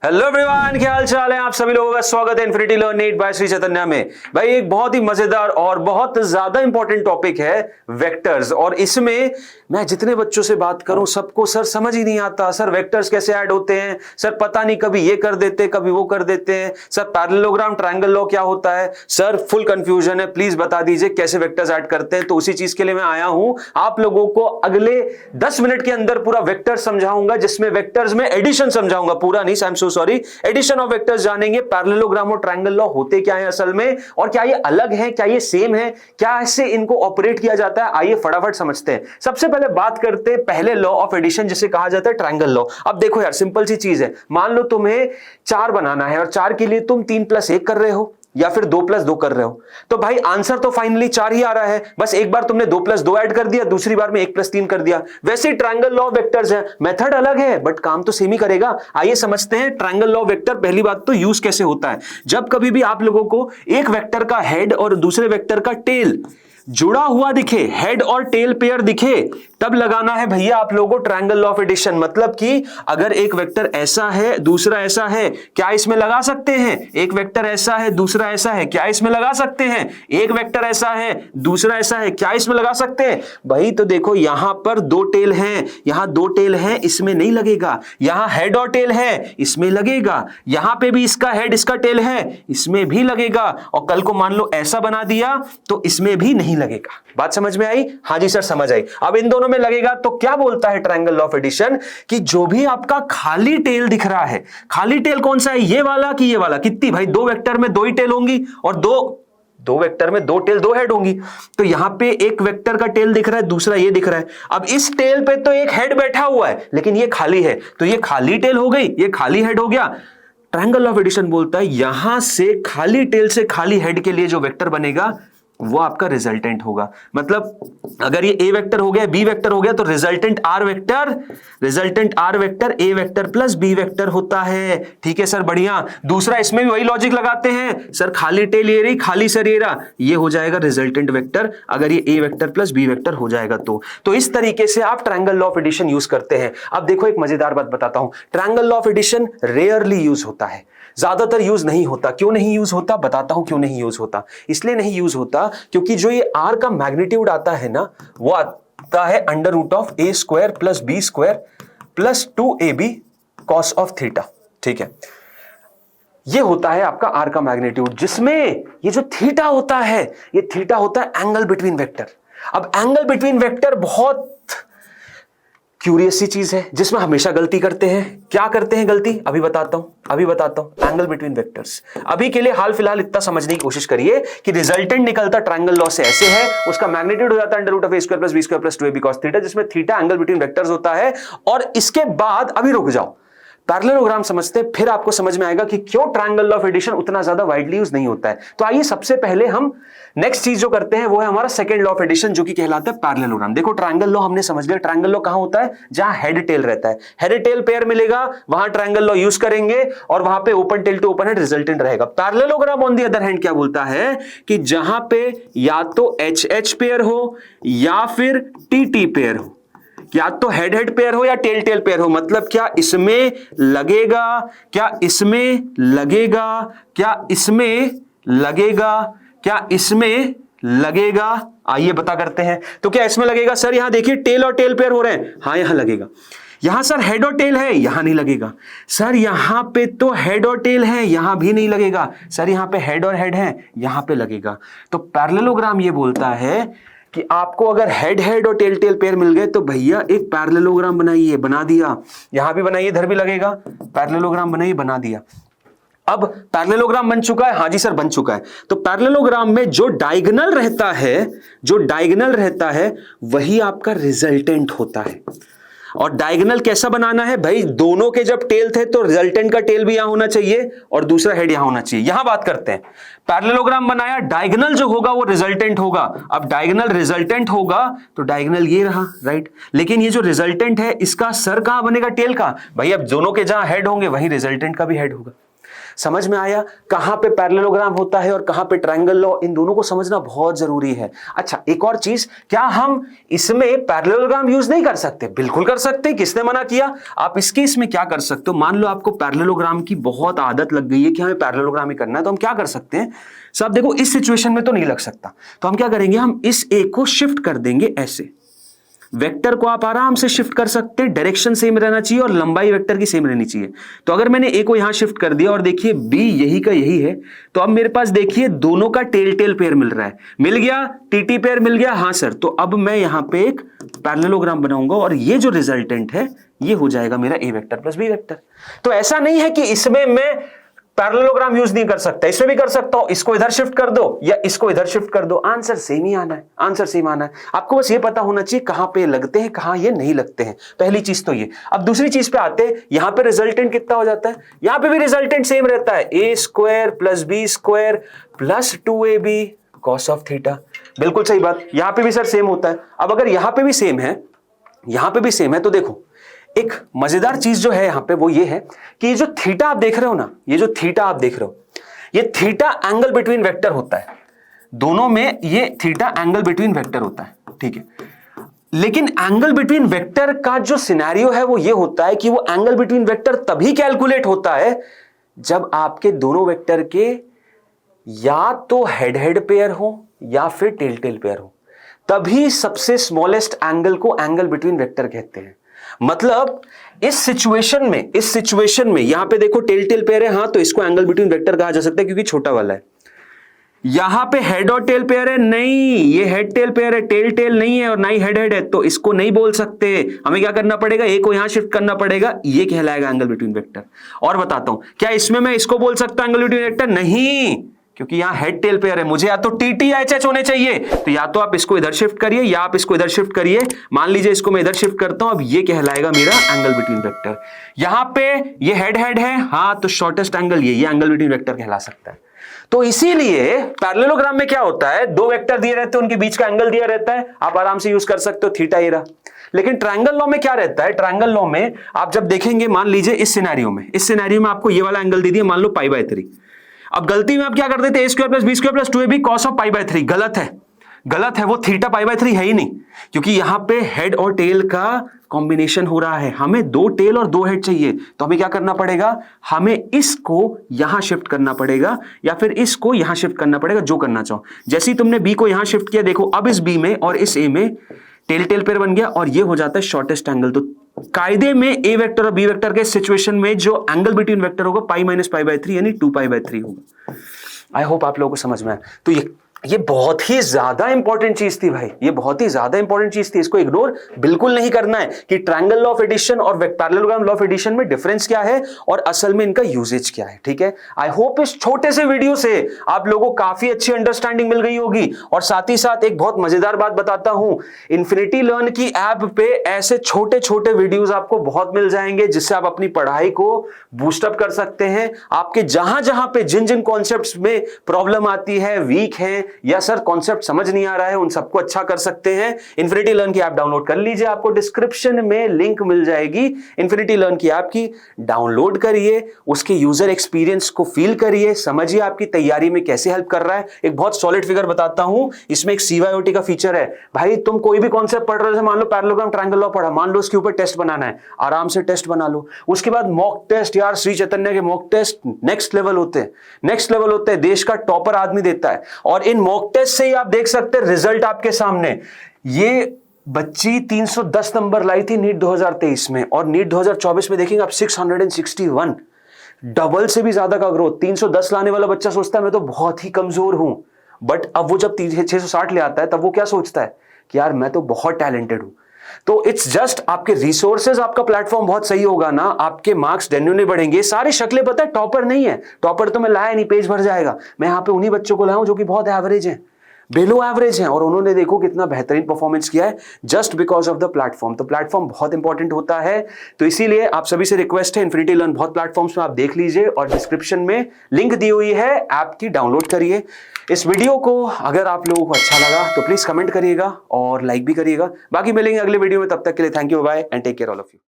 Hello everyone, क्या हाल चाल है आप सभी लोगों का स्वागत है infinity learn NEET by Shri Chaitanya में। भाई एक बहुत ही मजेदार और बहुत ज्यादा इंपॉर्टेंट टॉपिक है वेक्टर्स। और इसमें मैं जितने बच्चों से बात करूं सबको सर समझ ही नहीं आता, सर वेक्टर्स कैसे ऐड होते हैं, सर पता नहीं कभी ये कर देते हैं कभी वो कर देते हैं, सर पैरेललोग्राम ट्रायंगल लॉ क्या होता है, सर फुल कंफ्यूजन है, प्लीज बता दीजिए कैसे वेक्टर्स ऐड करते हैं। तो उसी चीज के लिए मैं आया हूं, आप लोगों को अगले 10 मिनट के अंदर पूरा वेक्टर समझाऊंगा, जिसमें वेक्टर्स में एडिशन समझाऊंगा, पूरा नहीं, I am so sorry, addition of vectors जानेंगे, पैरेललोग्राम और ट्रायंगल लॉ होते क्या है असल में, और क्या ये अलग है, क्या ये सेम है, क्या ऐसे इनको ऑपरेट किया जाता है। आइए फटाफट समझते हैं। सबसे पहले बात करते हैं पहले लॉ ऑफ एडिशन जिसे कहा जाता है ट्रायंगल लॉ। अब देखो यार, सिंपल सी चीज है, मान लो तुम्हें 4 बनाना है और 4 के लिए तुम 3+1 कर रहे हो या फिर 2+2 कर रहे हो, तो भाई आंसर तो फाइनली 4 ही आ रहा है। बस एक बार तुमने 2+2 ऐड कर दिया, दूसरी बार में 1+3 कर दिया। वैसे ट्रायंगल लॉ ऑफ वेक्टर्स है, मेथड अलग है बट काम तो सेम ही करेगा। आइए समझते हैं ट्रायंगल लॉ ऑफ वेक्टर। पहली बात तो यूज कैसे होता है, जब कभी भी आप लोगों को एक वेक्टर का हेड और दूसरे वेक्टर का टेल जुड़ा हुआ दिखे, हेड और टेल पेयर दिखे, तब लगाना है भैया आप लोगों को ट्रायंगल लॉ ऑफ एडिशन। मतलब कि अगर एक वेक्टर ऐसा है दूसरा ऐसा है, क्या इसमें लगा सकते हैं? एक वेक्टर ऐसा है दूसरा ऐसा है, क्या इसमें लगा सकते हैं? एक वेक्टर ऐसा है दूसरा ऐसा है, क्या इसमें लगा सकते हैं? भाई तो देखो यहां पर 2 टेल हैं, यहां 2 टेल हैं, इसमें नहीं लगेगा। यहां हेड और टेल है, इसमें लगेगा। यहां पे भी इसका हेड इसका टेल है, इसमें भी लगेगा। और कल को मान लो ऐसा बना दिया तो इसमें भी नहीं लगेगा। बात समझ में आई? हाँ जी सर समझ आई। अब इन दोनों में लगेगा तो क्या बोलता है ट्रायंगल लॉ ऑफ एडिशन कि जो भी आपका खाली टेल दिख रहा है, खाली टेल कौन सा है, ये वाला कि ये वाला? कितनी भाई, 2 वेक्टर में 2 ही टेल होंगी और दो वेक्टर में 2 टेल 2 हेड होंगी। तो यहां पे एक वेक्टर का टेल दिख रहा है, दूसरा ये दिख रहा है। अब इस टेल पे तो एक हेड बैठा हुआ है लेकिन ये खाली है, तो ये खाली टेल हो गई, ये खाली हेड हो गया। ट्रायंगल लॉ ऑफ एडिशन बोलता है यहां से खाली टेल से खाली हेड के लिए जो वेक्टर बनेगा वो आपका रिजल्टेंट होगा। मतलब अगर ये ए वेक्टर हो गया बी वेक्टर हो गया तो resultant R vector A vector plus B vector होता है। ठीक है सर, बढ़िया। दूसरा इसमें भी वही लॉजिक लगाते हैं सर, खाली टेल ये रही, खाली सर ये रहा, ये हो जाएगा रिजल्टेंट वेक्टर अगर ये A vector plus B vector हो जाएगा तो इस तरीके से आप triangle law of addition use करते हैं। अब देखो एक मजेदार बात बताता हूं, triangle law of addition rarely use होता है, ज्यादातर यूज नहीं होता। क्यों नहीं यूज होता, बताता हूं क्यों नहीं यूज होता। इसलिए नहीं यूज होता क्योंकि जो ये आर का मैग्नीट्यूड आता है ना, वो आता है √a² + b² + 2ab cos of theta. ठीक है, ये होता है आपका आर का मैग्नीट्यूड, जिसमें ये जो थीटा होता है, ये थीटा होता है एंगल बिटवीन वेक्टर। अब एंगल बिटवीन वेक्टर बहुत क्यूरियस सी चीज है जिसमें हमेशा गलती करते हैं। क्या करते हैं गलती, अभी बताता हूं। एंगल बिटवीन वेक्टर्स, अभी के लिए हाल फिलहाल इतना समझने की कोशिश करिए कि रिजल्टेंट निकलता ट्रायंगल लॉ से ऐसे है, उसका मैग्नीट्यूड हो जाता है √a² + b² + 2ab cos theta, जिसमें थीटा एंगल बिटवीन वेक्टर्स होता है। और इसके बाद अभी रुक जाओ, पैरेललोग्राम समझते हैं, फिर आपको समझ में आएगा कि क्यों ट्रायंगल लॉ ऑफ एडिशन उतना ज्यादा वाइडली यूज नहीं होता है। तो आइए सबसे पहले हम नेक्स्ट चीज जो करते हैं वो है हमारा सेकंड लॉ ऑफ एडिशन, जो कि कहलाता है पैरेललोग्राम। देखो ट्रायंगल लॉ हमने समझ लिया, ट्रायंगल लॉ कहां होता है, जहां हेड टेल रहता है, हेड टेल पेयर मिलेगा वहां ट्रायंगल लॉ यूज करेंगे और वहां पे open tail to open head resultant रहेगा। Parallelogram on the other hand क्या बोलता है कि जहां पे या तो HH पेयर हो या फिर TT पेयर हो, या तो हेड हेड पेयर हो या टेल टेल पेयर हो। मतलब क्या इसमें लगेगा, क्या इसमें लगेगा, क्या इसमें लगेगा, क्या इसमें लगेगा, आइए बता करते हैं। तो क्या इसमें लगेगा सर, यहां देखिए टेल और टेल पेयर हो रहे हैं, हाँ यहां लगेगा। यहां सर हेड और टेल है, यहां नहीं लगेगा। सर यहां पे तो हेड और टेल है, यहां भी नहीं लगेगा। सर यहां पे हेड और हेड है, यहां पे लगेगा। तो पैरेललोग्राम ये बोलता है कि आपको अगर हेड हेड और टेल टेल पेयर मिल गए तो भैया एक पैरेललोग्राम बनाइए, बना दिया। यहां भी बनाइए, इधर भी लगेगा, पैरेललोग्राम बनाइए, बना दिया। अब पैरेललोग्राम बन चुका है, हाँ जी सर बन चुका है। तो पैरेललोग्राम में जो डायगोनल रहता है वही आपका रिजल्टेंट होता है। और डायगोनल कैसा बनाना है भाई, दोनों के जब टेल थे तो रिजल्टेंट का टेल भी यहां होना चाहिए और दूसरा हेड यहां होना चाहिए। यहां बात करते हैं, पैरेललोग्राम बनाया, डायगोनल जो होगा वो रिजल्टेंट होगा। अब डायगोनल रिजल्टेंट होगा तो डायगोनल ये रहा, राइट। लेकिन ये जो रिजल्टेंट है इसका सर कहां बनेगा, टेल का। भाई अब दोनों के जहां हेड होंगे वहीं रिजल्टेंट का भी हेड होगा। समझ में आया कहां पे पैरेललोग्राम होता है और कहां पे ट्रायंगल लॉ, इन दोनों को समझना बहुत जरूरी है। अच्छा, एक और चीज, क्या हम इसमें पैरेललोग्राम यूज नहीं कर सकते? बिल्कुल कर सकते, किसने मना किया? आप इसके इसमें क्या कर सकते हो, मान लो आपको पैरेललोग्राम की बहुत आदत लग गई है कि हमें पैरेललोग्राम ही करना है, तो हम क्या कर सकते हैं साहब, देखो इस सिचुएशन में तो नहीं लग सकता, तो हम क्या करेंगे, हम इस ए को शिफ्ट कर देंगे ऐसे। वेक्टर को आप आराम से शिफ्ट कर सकते हैं, डायरेक्शन सेम रहना चाहिए और लंबाई वेक्टर की सेम रहनी चाहिए। तो अगर मैंने ए को यहां शिफ्ट कर दिया और देखिए बी यही का यही है, तो अब मेरे पास देखिए दोनों का टेल टेल पेयर मिल रहा है, मिल गया, टीटी पेयर मिल गया। हां सर, तो अब मैं यहां पे एक पैरेललोग्राम बनाऊंगा और ये जो रिजल्टेंट है ये हो जाएगा मेरा ए वेक्टर प्लस बी वेक्टर। तो ऐसा नहीं है कि इसमें मैं पैरेललोग्राम यूज नहीं कर सकता, इसमें भी कर सकता हूं, इसको इधर शिफ्ट कर दो या इसको इधर शिफ्ट कर दो, आंसर सेम ही आना है, आंसर सेम आना है। आपको बस ये पता होना चाहिए कहां पे लगते हैं, कहां ये नहीं लगते हैं। पहली चीज तो ये। अब दूसरी चीज पे आते हैं, यहां पे रिजल्टेंट कितना हो जाता है, यहां पे भी रिजल्टेंट सेम रहता है, A square plus B square plus 2ab cos of theta. बिल्कुल सही बात, यहां पे भी सर सेम होता है। अब अगर यहां पे भी सेम है, यहां पे भी सेम है, तो देखो एक मजेदार चीज जो है यहां पे वो ये है कि ये जो थीटा आप देख रहे हो ना, ये जो थीटा आप देख रहे हो, ये थीटा एंगल बिटवीन वेक्टर होता है, दोनों में ये थीटा एंगल बिटवीन वेक्टर होता है, ठीक है। लेकिन एंगल बिटवीन वेक्टर का जो सिनेरियो है वो ये होता है कि वो एंगल बिटवीन वेक्टर तभी कैलकुलेट होता है जब आपके दोनों वेक्टर के या तो हेड हेड पेयर हो या फिर टेल टेल पेयर हो, तभी सबसे स्मॉलेस्ट एंगल को एंगल बिटवीन वेक्टर कहते हैं। मतलब इस सिचुएशन में यहां पे देखो टेल टेल पेयर है, हां, तो इसको एंगल बिटवीन वेक्टर कहा जा सकता है क्योंकि छोटा वाला है। यहां पे हेड और टेल पेयर है, नहीं, ये हेड टेल पेयर है, टेल टेल नहीं है और ना ही हेड हेड है, तो इसको नहीं बोल सकते। हमें क्या करना पड़ेगा, ए को यहां शिफ्ट करना पड़ेगा, ये कहलाएगा एंगल बिटवीन वेक्टर। और बताता हूं, क्या इसमें मैं इसको बोल सकता एंगल बिटवीन वेक्टर? नहीं, क्योंकि यहां हेड टेल पेयर है, मुझे या तो टीटी या एचएच होने चाहिए, तो या तो आप इसको इधर शिफ्ट करिए या आप इसको इधर शिफ्ट करिए। मान लीजिए इसको मैं इधर शिफ्ट करता हूं, अब ये कहलाएगा मेरा एंगल बिटवीन वेक्टर। यहां पे ये हेड हेड है, हां, तो शॉर्टेस्ट एंगल ये एंगल बिटवीन वेक्टर कहला सकता है। तो इसीलिए पैरेललोग्राम में क्या होता है, दो वेक्टर दिए रहते हैं, उनके बीच का एंगल दिया रहता है, आप आराम से यूज कर सकते हो थीटा एरा। लेकिन ट्रायंगल लॉ में क्या रहता है, ट्रायंगल लॉ में आप जब देखेंगे, मान लीजिए इस सिनेरियो में आपको ये वाला एंगल दे दिया, मान लो π/3। अब गलती में आप क्या कर देते, A square plus B square plus 2ab cos of π/3। गलत है, वो थीटा π/3 है ही नहीं, क्योंकि यहां पे हेड और टेल का कॉम्बिनेशन हो रहा है। हमें दो टेल और दो हेड चाहिए, तो हमें क्या करना पड़ेगा, हमें इसको यहां शिफ्ट करना पड़ेगा या फिर इसको यहां शिफ्ट करना पड़ेगा, जो करना चाहो। जैसे ही तुमने बी को यहां शिफ्ट किया, देखो अब इस बी में और इस ए में टेल टेल पेयर बन गया और ये हो जाता है शॉर्टेस्ट एंगल। तो कायदे में ए वेक्टर और बी वेक्टर के सिचुएशन में जो एंगल बिटवीन वेक्टर होगा π - π/3 यानी 2π/3 होगा। आई होप आप लोगों को समझ में आया। तो ये बहुत ही ज्यादा इंपॉर्टेंट चीज थी भाई, ये बहुत ही ज्यादा इंपॉर्टेंट चीज थी, इसको इग्नोर बिल्कुल नहीं करना है कि ट्रायंगल लॉ ऑफ एडिशन और पैरेललोग्राम लॉ ऑफ एडिशन में डिफरेंस क्या है और असल में इनका यूजेज क्या है, ठीक है। आई होप इस छोटे से वीडियो से आप लोगों को काफी अच्छी अंडरस्टैंडिंग मिल गई होगी। और साथ ही साथ एक बहुत मजेदार बात बताता हूं, इन्फिनिटी लर्न की ऐप पे ऐसे छोटे छोटे वीडियोज आपको बहुत मिल जाएंगे, जिससे आप अपनी पढ़ाई को बूस्टअप कर सकते हैं। आपके जहां जहां पे जिन जिन कॉन्सेप्ट्स में प्रॉब्लम आती है, वीक है या सर कॉन्सेप्ट समझ नहीं आ रहा है, उन सबको अच्छा कर सकते हैं। इन्फिनिटी लर्न की ऐप डाउनलोड कर लीजिए, आपको डिस्क्रिप्शन में लिंक मिल जाएगी। इन्फिनिटी लर्न की ऐप की डाउनलोड करिए, उसके यूजर एक्सपीरियंस को फील करिए, समझिए आपकी तैयारी में कैसे हेल्प कर रहा है। एक बहुत सॉलिड फिगर बताता हूं, इसमें एक CYOT का फीचर है। भाई तुम कोई भी कॉन्सेप्ट पढ़ रहे हो, मान लो पैरेललोग्राम ट्रायंगल लॉ पढ़ा, मान लो उसके ऊपर टेस्ट बनाना है, आराम से टेस्ट बना लो। उसके बाद मॉक टेस्ट, यार श्री चैतन्य के मॉक टेस्ट नेक्स्ट लेवल होते हैं, देश का टॉपर आदमी देता है। और इन मॉक टेस्ट से ही आप देख सकते हैं रिजल्ट आपके सामने। ये बच्ची 310 नंबर लाई थी नीट 2023 में और नीट 2024 में देखेंगे आप 661, डबल से भी ज्यादा का ग्रोथ। 310 लाने वाला बच्चा सोचता है मैं तो बहुत ही कमजोर हूं, बट अब वो जब 660 ले आता है तब वो क्या सोचता है कि यार मैं तो बहुत टैलेंटेड हूं। तो इट्स जस्ट आपके रिसोर्सेज, आपका प्लेटफॉर्म बहुत सही होगा ना, आपके मार्क्स जेन्युइनली बढ़ेंगे। सारी शक्लें पता है, टॉपर नहीं है, टॉपर तो मैं लाया नहीं, पेज भर जाएगा। मैं यहां पे उन्हीं बच्चों को लाया हूं जो कि बहुत एवरेज है, बेलो एवरेज है, और उन्होंने देखो कितना बेहतरीन परफॉर्मेंस किया है just because of the platform. तो प्लेटफॉर्म बहुत इंपॉर्टेंट होता है, तो इसीलिए आप सभी से रिक्वेस्ट है, इन्फिनिटी लर्न बहुत प्लेटफॉर्म्स में आप देख लीजिए और डिस्क्रिप्शन में लिंक दी हुई है, ऐप की डाउनलोड करिए। इस वीडियो को अगर आप लोगों को अच्छा लगा तो प्लीज कमेंट करिएगा और लाइक भी करिएगा। बाकी मिलेंगे अगले वीडियो में, तब तक के लिए thank you, bye and take care all of you.